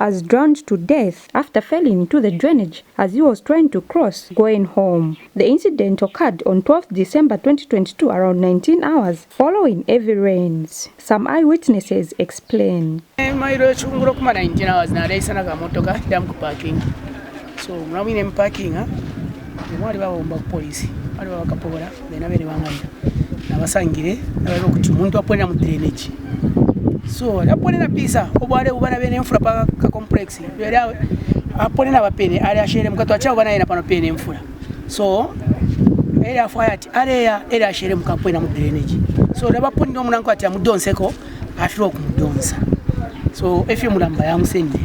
has drowned to death after falling into the drainage as he was trying to cross going home. The incident occurred on 12th December 2022 around 19 hours following heavy rains. Some eyewitnesses explain. So mulamu ne parking wali bawomba police wali bakapola bena bene banganya nabasangire nabali okuti umuntu aponera mu drainage so aponera pisa obwale ubana bene enfura pa ka complex bera aponera abapene ali ashere mukato acha ubana yena pano pene enfura so era afayati area era ashere mukaponera mu drainage so nabaponera omunanko ati amudonseko afiro okumudonsa so efe mulamba yamusende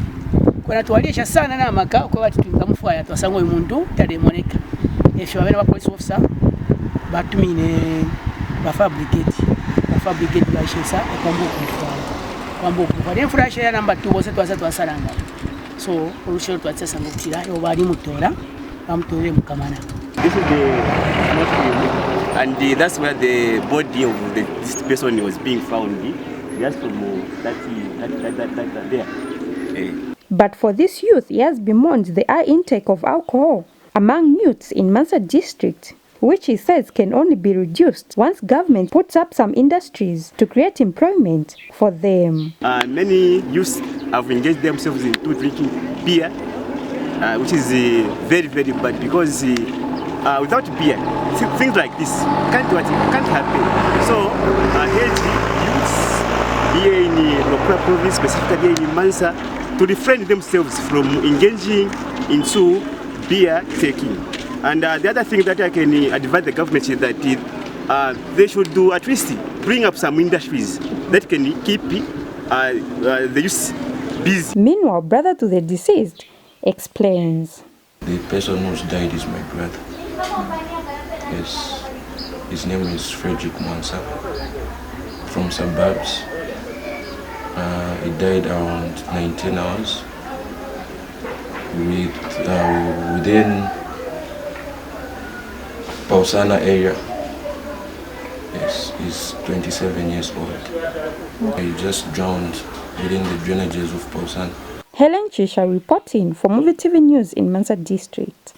kwa tuwalisha sana na maka kwa watu tukamfuaya twasanga uyu muntu tademoneka efyo abene ba police officer batumine ba fabricate bashesa ekwambo kumfuaya kwambo kumfuaya enfurasha ya namba 2 bose twasalanga so olushero twatsesa ngokutira yo bali mutora bamutore mukamana. This is the and that's where the body of this person was being found just from that there. But for this youth, he has bemoaned the high intake of alcohol among youths in Mansa district, which he says can only be reduced once government puts up some industries to create employment for them. Many youths have engaged themselves into drinking beer, which is very, very bad because without beer, things like this can't happen. So, youths here in Lokura province, specifically in Mansa, to refrain themselves from engaging into beer taking. And the other thing that I can advise the government is that they should do at least bring up some industries that can keep the youth busy. Meanwhile, brother to the deceased explains. The person who's died is my brother. Yes, his name is Frederick Mansa from suburbs. He died around 19 hours within Pausana area. Yes, he's 27 years old. He just drowned within the drainages of Pausana. Helen Chisha reporting for Movie TV News in Mansa District.